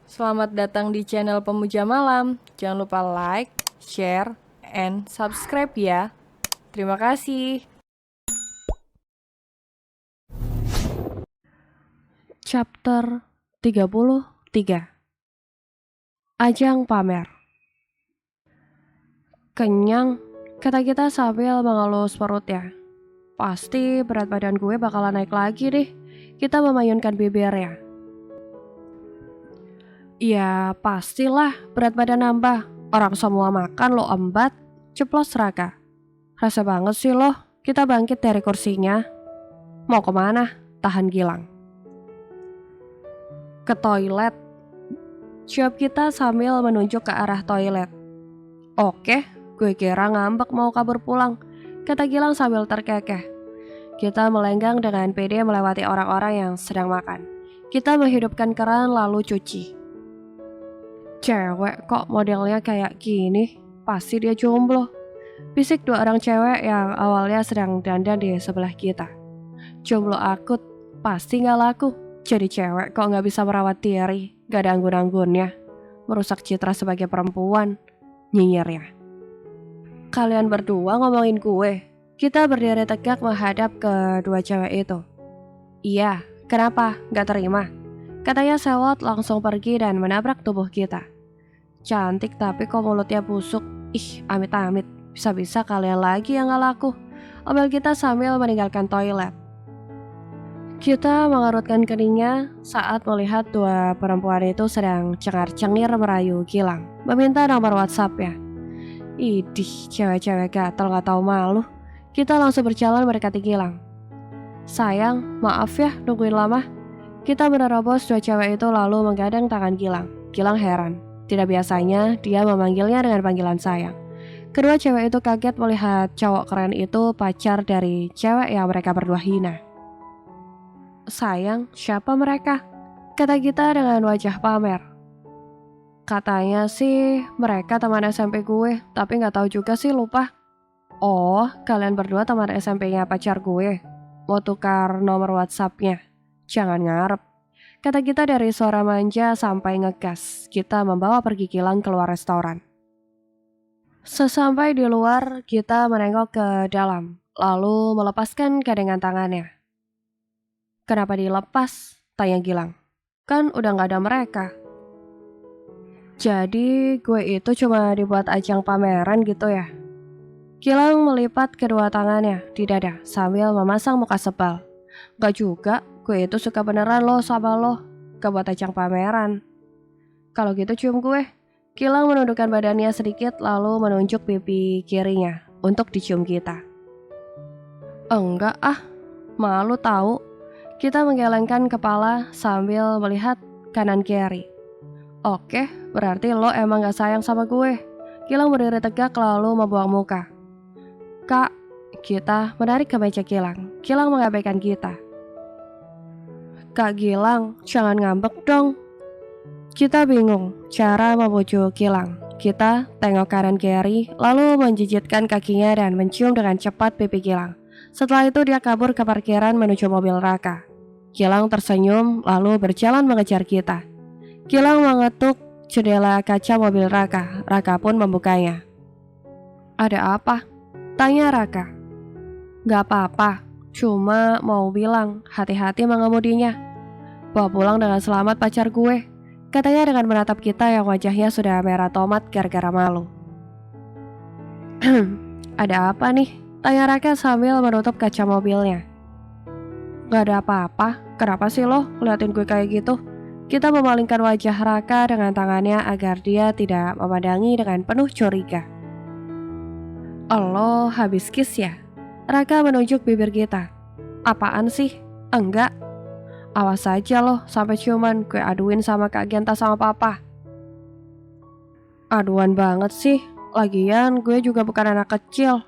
Selamat datang di channel Pemuja Malam. Jangan lupa like, share, and subscribe ya. Terima kasih. Chapter 33. Ajang pamer. Kenyang, kata kita sambil mengelus perutnya. Pasti berat badan gue bakalan naik lagi deh. Kita memayunkan bibirnya. Ya pastilah berat badan nambah. Orang semua makan lo embat, ceplos Raka. Rasa banget sih lo, kita bangkit dari kursinya. Mau kemana? Tahan Gilang. Ke toilet. Jawab kita sambil menunjuk ke arah toilet. Oke, gue kira ngambek mau kabur pulang, kata Gilang sambil terkekeh. Kita melenggang dengan pede melewati orang-orang yang sedang makan. Kita menghidupkan keran lalu cuci. Cewek kok modelnya kayak gini? Pasti dia jomblo. Bisik dua orang cewek yang awalnya sedang dandan di sebelah kita. Jomblo akut, pasti gak laku. Jadi cewek kok gak bisa merawat diri, gak ada anggun-anggunnya. Merusak citra sebagai perempuan, nyinyirnya. Kalian berdua ngomongin gue. Kita berdiri tegak menghadap ke dua cewek itu. Iya, kenapa? Gak terima? Katanya sewot langsung pergi dan menabrak tubuh kita. Cantik tapi kok mulutnya busuk. Ih, amit-amit. Bisa-bisa kalian lagi yang gak laku. Omel kita sambil meninggalkan toilet. Kita mengerutkan keningnya saat melihat dua perempuan itu sedang cengar-cengir merayu Gilang, meminta nomor WhatsApp-nya. Idih, cewek-cewek gatel gak tahu malu. Kita langsung berjalan mendekati Gilang. Sayang, maaf ya nungguin lama. Kita menerobos dua cewek itu lalu menggadang tangan Gilang. Gilang heran, tidak biasanya dia memanggilnya dengan panggilan sayang. Kedua cewek itu kaget melihat cowok keren itu pacar dari cewek yang mereka berdua hina. Sayang, siapa mereka? Kata kita dengan wajah pamer. Katanya sih mereka teman SMP gue, tapi gak tahu juga sih, lupa. Oh, kalian berdua teman SMP-nya pacar gue. Mau tukar nomor WhatsApp-nya? Jangan ngarep. Kata kita dari suara manja sampai ngegas. Kita membawa pergi Gilang keluar restoran. Sesampai di luar, kita menengok ke dalam, lalu melepaskan gandengan tangannya. Kenapa dilepas? Tanya Gilang. Kan udah gak ada mereka. Jadi gue itu cuma dibuat ajang pameran gitu ya? Gilang melipat kedua tangannya di dada sambil memasang muka sebal. Gak juga, gue itu suka beneran lo sama lo. Gak buat ajang pameran. Kalau gitu cium gue. Gilang menundukkan badannya sedikit lalu menunjuk pipi kirinya untuk dicium kita. Enggak ah, malu tahu. Kita menggelengkan kepala sambil melihat kanan kiri. Oke, berarti lo emang gak sayang sama gue. Gilang berdiri tegak lalu membuang muka. Kak, kita menarik ke meja Gilang. Gilang mengabaikan kita. Kak Gilang, jangan ngambek dong. Kita bingung cara membujuk Gilang. Kita tengok kanan kiri, lalu menjijitkan kakinya dan mencium dengan cepat pipi Gilang. Setelah itu dia kabur ke parkiran menuju mobil Raka. Gilang tersenyum lalu berjalan mengejar kita. Gilang mengetuk jendela kaca mobil Raka. Raka pun membukanya. Ada apa? Tanya Raka. Gak apa-apa, cuma mau bilang hati-hati mengemudinya. Bawa pulang dengan selamat pacar gue, katanya dengan menatap kita yang wajahnya sudah merah tomat gara-gara malu. Ada apa nih? Tanya Raka sambil menutup kaca mobilnya. Gak ada apa-apa, kenapa sih lo ngeliatin gue kayak gitu? Kita memalingkan wajah Raka dengan tangannya agar dia tidak memandangi dengan penuh curiga. Lo habis kiss ya? Raka menunjuk bibir kita. Apaan sih? Enggak. Awas aja lo, sampai ciuman gue aduin sama Kak Genta sama Papa. Aduan banget sih, lagian gue juga bukan anak kecil.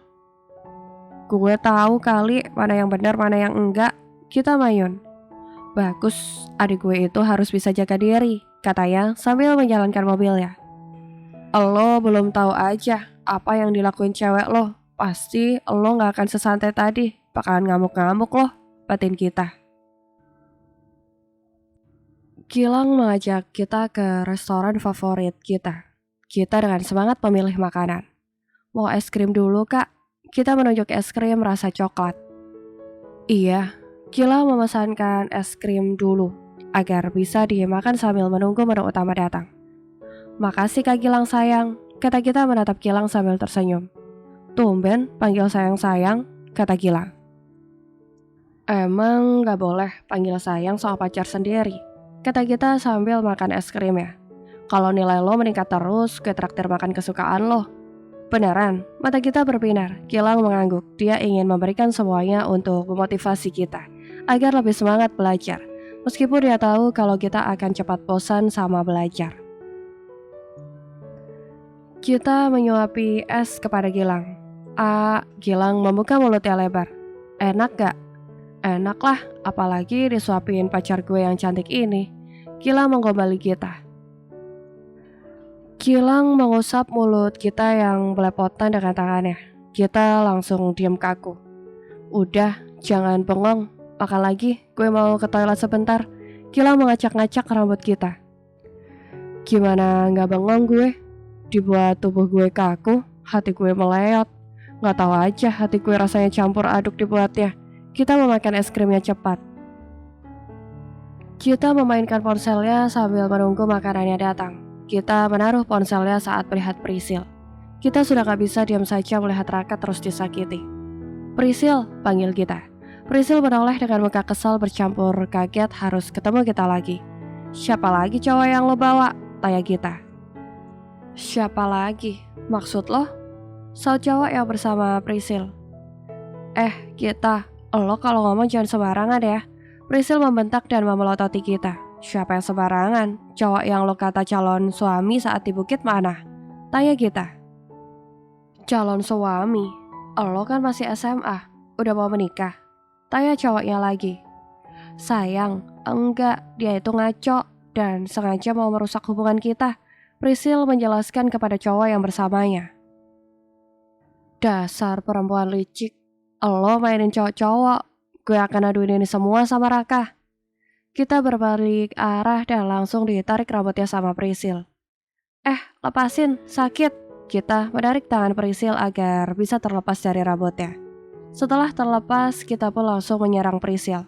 Gue tahu kali mana yang benar mana yang enggak. Kita mayun. Bagus, adik gue itu harus bisa jaga diri, katanya sambil menjalankan mobilnya. Lo belum tahu aja apa yang dilakuin cewek lo. Pasti lo gak akan sesantai tadi, bakalan ngamuk-ngamuk loh, batin kita. Gilang mengajak kita ke restoran favorit kita. Kita dengan semangat memilih makanan. Mau es krim dulu kak? Kita menunjuk es krim rasa coklat. Iya, Gilang memesankan es krim dulu agar bisa dimakan sambil menunggu menu utama datang. Makasih kak Gilang sayang, kata kita menatap Gilang sambil tersenyum. Tumben panggil sayang-sayang, kata Gilang. Emang gak boleh panggil sayang sama pacar sendiri, kata kita sambil makan es krimnya. Kalau nilai lo meningkat terus, gue traktir makan kesukaan lo. Beneran, mata kita berbinar. Gilang mengangguk. Dia ingin memberikan semuanya untuk memotivasi kita agar lebih semangat belajar. Meskipun dia tahu kalau kita akan cepat bosan sama belajar. Kita menyuapi es kepada Gilang. Gilang membuka mulutnya lebar. Enak gak? Enak lah, apalagi disuapin pacar gue yang cantik ini. Gilang menggombali kita. Gilang mengusap mulut kita yang belepotan dengan tangannya. Kita langsung diam kaku. Udah, jangan bengong. Makan lagi, gue mau ke toilet sebentar. Gilang mengacak-ngacak rambut kita. Gimana gak bengong gue? Dibuat tubuh gue kaku, hati gue meleot. Gak tahu aja hati gue rasanya campur aduk dibuatnya. Kita memakan es krimnya cepat. Kita memainkan ponselnya sambil menunggu makanannya datang. Kita menaruh ponselnya saat melihat Prisil. Kita sudah gak bisa diam saja melihat Raka terus disakiti. Prisil, panggil kita. Prisil menoleh dengan muka kesal bercampur kaget harus ketemu kita lagi. Siapa lagi cowok yang lo bawa? Tanya kita. Siapa lagi? Maksud lo? Saut cowok yang bersama Prisil. Kita, lo kalau ngomong jangan sembarangan ya. Prisil membentak dan memelototi kita. Siapa yang sembarangan? Cowok yang lo kata calon suami saat di bukit mana? Tanya kita. Calon suami? Lo kan masih SMA, udah mau menikah? Tanya cowoknya lagi. Sayang, enggak, dia itu ngaco dan sengaja mau merusak hubungan kita. Prisil menjelaskan kepada cowok yang bersamanya. Dasar perempuan licik, lo mainin cowok-cowok, gue akan aduin ini semua sama Raka. Kita berbalik arah dan langsung ditarik rambutnya sama Prisil. Lepasin, sakit. Kita menarik tangan Prisil agar bisa terlepas dari rambutnya. Setelah terlepas, kita pun langsung menyerang Prisil.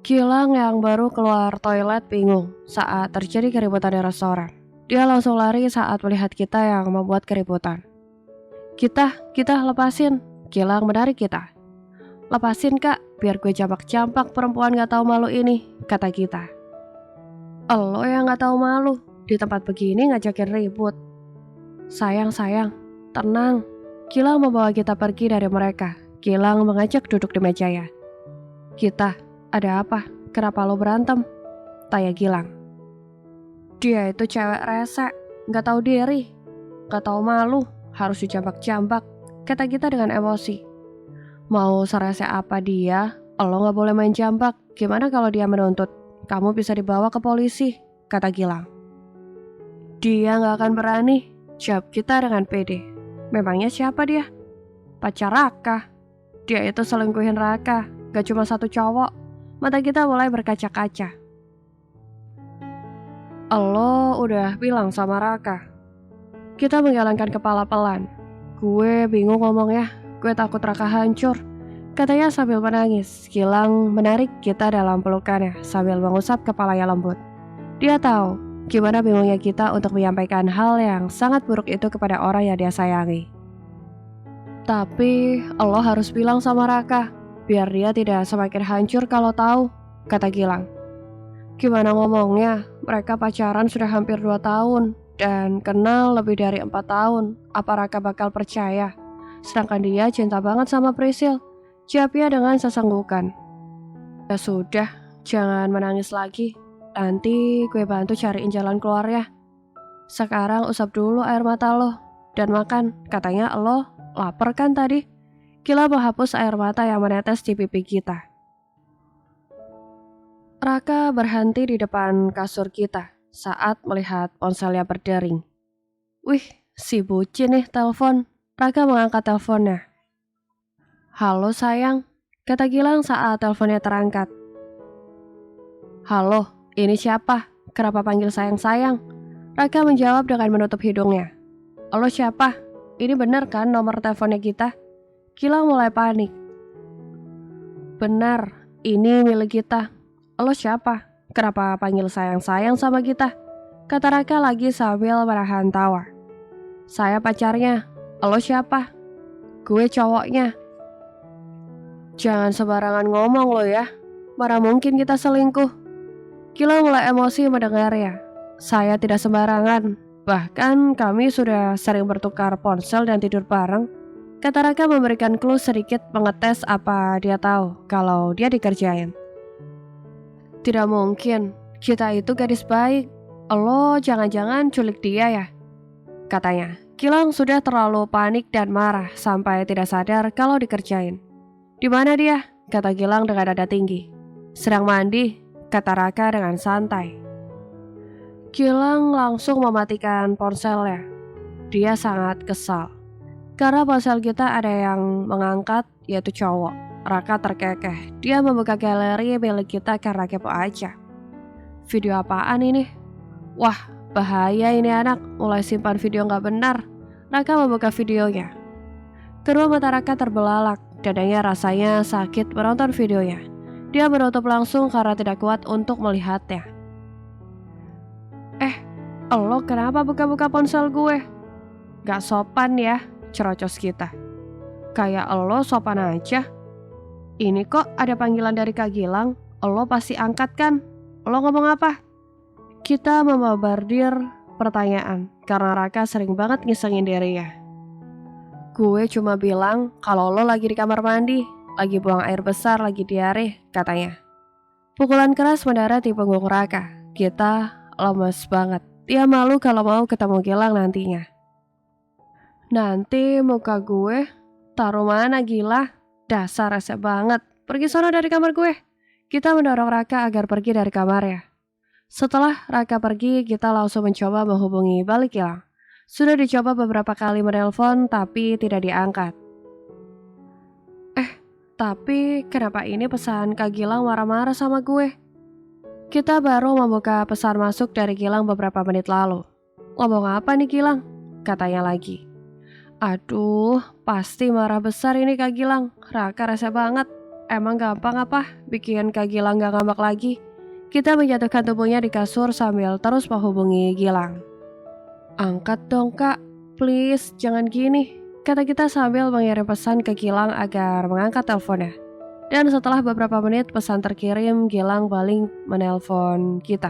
Gilang yang baru keluar toilet bingung saat terjadi keributan di restoran. Dia langsung lari saat melihat kita yang membuat keributan. Kita lepasin. Gilang menarik kita. Lepasin kak, biar gue jambak-jambak perempuan gak tahu malu ini, kata kita. Lo yang gak tahu malu, di tempat begini ngajakin ribut. Sayang, tenang. Gilang membawa kita pergi dari mereka. Gilang mengajak duduk di mejanya. Kita, ada apa? Kenapa lo berantem? Tanya Gilang. Dia itu cewek rese, gak tahu diri, gak tahu malu, harus dijambak-jambak, kata kita dengan emosi. Mau serese apa dia, lo gak boleh main jambak. Gimana kalau dia menuntut? Kamu bisa dibawa ke polisi, kata Gilang. Dia gak akan berani, jawab kita dengan pede. Memangnya siapa dia? Pacar Raka. Dia itu selingkuhin Raka, gak cuma satu cowok. Mata kita mulai berkaca-kaca. Lo udah bilang sama Raka? Kita menggelengkan kepala pelan. Gue bingung ngomongnya. Gue takut Raka hancur, katanya sambil menangis. Gilang menarik kita dalam pelukannya sambil mengusap kepalanya lembut. Dia tahu gimana bingungnya kita untuk menyampaikan hal yang sangat buruk itu kepada orang yang dia sayangi. Tapi lo harus bilang sama Raka, biar dia tidak semakin hancur kalau tahu, kata Gilang. Gimana ngomongnya, mereka pacaran sudah hampir 2 tahun dan kenal lebih dari 4 tahun. Apa Raka bakal percaya? Sedangkan dia cinta banget sama Prisil, jawabnya dengan sesenggukan. Ya sudah, jangan menangis lagi. Nanti gue bantu cariin jalan keluarnya. Sekarang usap dulu air mata lo dan makan. Katanya lo lapar kan tadi? Gilang menghapus air mata yang menetes di pipi kita. Raka berhenti di depan kasur kita saat melihat ponselnya berdering. Wih, si bucin nih telepon. Raka mengangkat teleponnya. Halo sayang, kata Gilang saat teleponnya terangkat. Halo, ini siapa? Kenapa panggil sayang-sayang? Raka menjawab dengan menutup hidungnya. Halo siapa? Ini benar kan nomor teleponnya kita? Gilang mulai panik. Benar, ini milik kita. Halo siapa? Kenapa panggil sayang-sayang sama kita? Kata Raka lagi sambil menahan tawa. Saya pacarnya. Halo siapa? Gue cowoknya. Jangan sembarangan ngomong lo ya. Mana mungkin kita selingkuh? Gilang mulai emosi mendengarnya. Saya tidak sembarangan. Bahkan kami sudah sering bertukar ponsel dan tidur bareng. Kata Raka memberikan clue sedikit mengetes apa dia tahu kalau dia dikerjain. Tidak mungkin, kita itu gadis baik. Lo jangan-jangan culik dia ya? Katanya. Gilang sudah terlalu panik dan marah sampai tidak sadar kalau dikerjain. Di mana dia? Kata Gilang dengan nada tinggi. Sedang mandi, kata Raka dengan santai. Gilang langsung mematikan ponselnya. Dia sangat kesal. Karena ponsel kita ada yang mengangkat, yaitu cowok. Raka terkekeh. Dia membuka galeri milik kita karena kepo aja. Video apaan ini? Wah, bahaya ini anak. Mulai simpan video gak benar. Raka membuka videonya. Kedua mata Raka terbelalak. Dadanya rasanya sakit menonton videonya. Dia menutup langsung karena tidak kuat untuk melihatnya. Lo kenapa buka-buka ponsel gue? Gak sopan ya, cerocos kita. Kayak lo sopan aja. Ini kok ada panggilan dari Kak Gilang. Lo pasti angkat kan? Lo ngomong apa? Kita membardir pertanyaan karena Raka sering banget ngisengin dirinya. Gue cuma bilang kalau lo lagi di kamar mandi, lagi buang air besar, lagi diare, katanya. Pukulan keras mendarat di punggung Raka. Kita lemes banget. Dia malu kalau mau ketemu Gilang nantinya. Nanti muka gue taruh mana Gila? Dasar rese banget. Pergi sono dari kamar gue. Kita mendorong Raka agar pergi dari kamarnya. Setelah Raka pergi, kita langsung mencoba menghubungi balik Gilang. Sudah dicoba beberapa kali menelpon tapi tidak diangkat. Tapi kenapa ini pesan Kak Gilang marah-marah sama gue? Kita baru membuka pesan masuk dari Gilang beberapa menit lalu. Ngomong apa nih Gilang? Katanya lagi. Aduh, pasti marah besar ini Kak Gilang. Raka rese banget. Emang gampang apa bikin Kak Gilang gak ngambek lagi? Kita menjatuhkan tubuhnya di kasur sambil terus menghubungi Gilang. Angkat dong kak, please jangan gini. Kata kita sambil mengirim pesan ke Gilang agar mengangkat teleponnya. Dan setelah beberapa menit pesan terkirim, Gilang balik menelpon kita.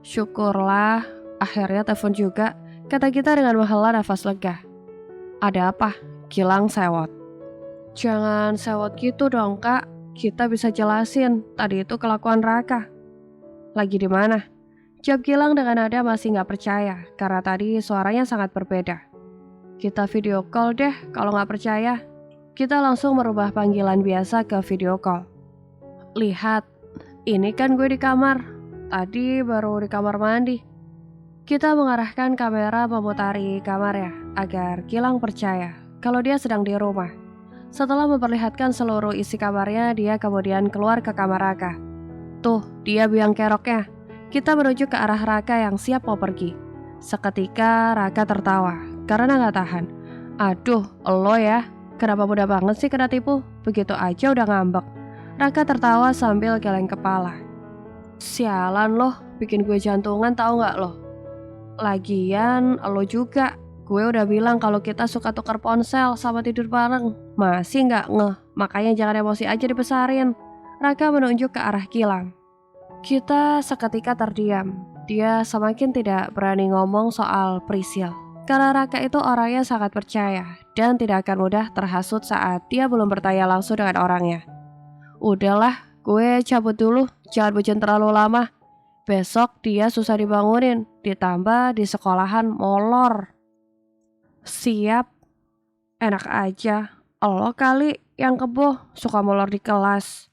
Syukurlah, akhirnya telepon juga, kata kita dengan menghela nafas lega. Ada apa? Gilang sewot. Jangan sewot gitu dong kak, kita bisa jelasin, tadi itu kelakuan Raka. Lagi di mana? Jawab Gilang dengan nada masih gak percaya, karena tadi suaranya sangat berbeda. Kita video call deh kalau gak percaya. Kita langsung merubah panggilan biasa ke video call. Lihat, ini kan gue di kamar. Tadi baru di kamar mandi. Kita mengarahkan kamera memutari kamarnya agar Gilang percaya kalau dia sedang di rumah. Setelah memperlihatkan seluruh isi kamarnya, dia kemudian keluar ke kamar Raka. Tuh, dia biang keroknya. Kita menuju ke arah Raka yang siap mau pergi. Seketika Raka tertawa karena gak tahan. Aduh, lo ya. Kenapa mudah banget sih kena tipu? Begitu aja udah ngambek. Raka tertawa sambil geleng kepala. Sialan loh, bikin gue jantungan tahu nggak lo? Lagian lo juga. Gue udah bilang kalau kita suka tukar ponsel sama tidur bareng. Masih nggak ngeh, makanya jangan emosi aja dibesarin. Raka menunjuk ke arah Gilang. Kita seketika terdiam. Dia semakin tidak berani ngomong soal Prisil. Karena Raka itu orangnya sangat percaya dan tidak akan mudah terhasut saat dia belum bertanya langsung dengan orangnya. Udahlah, gue cabut dulu, jangan bucin terlalu lama. Besok dia susah dibangunin, ditambah di sekolahan molor. Siap, enak aja, lo kali yang keboh suka molor di kelas.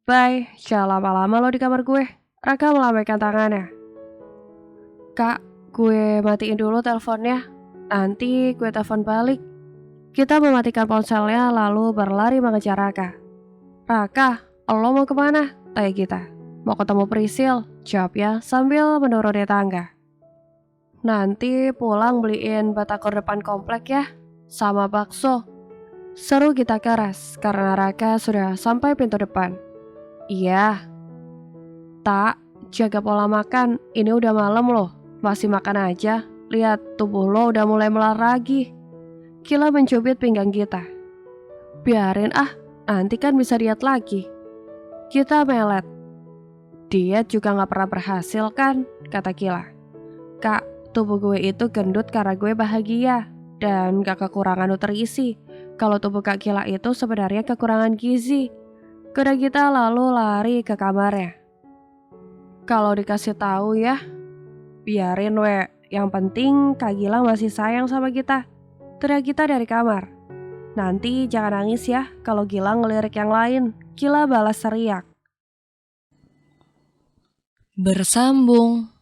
Bye, jangan lama-lama lo di kamar gue. Raka melambaikan tangannya. Kak, gue matiin dulu teleponnya, nanti gue telepon balik. Kita mematikan ponselnya lalu berlari mengejar Raka. Raka, lo mau kemana? Tanya kita. Mau ketemu Prisil, jawabnya sambil menuruni tangga. Nanti pulang beliin batagor depan komplek ya, sama bakso. Seru kita keras karena Raka sudah sampai pintu depan. Iya. Tak, jaga pola makan, ini udah malam loh. Masih makan aja, lihat tubuh lo udah mulai melar lagi. Kila mencubit pinggang kita. Biarin ah, nanti kan bisa diet lagi. Kita melet. Diet juga gak pernah berhasil kan, kata Kila. Kak, tubuh gue itu gendut karena gue bahagia dan gak kekurangan nutrisi. Kalau tubuh Kak Kila itu sebenarnya kekurangan gizi. Kuda kita lalu lari ke kamarnya. Kalau dikasih tahu ya, biarin we. Yang penting Kak Gilang masih sayang sama kita. Teriak kita dari kamar. Nanti jangan nangis ya kalau Gilang ngelirik yang lain. Kila balas teriak. Bersambung.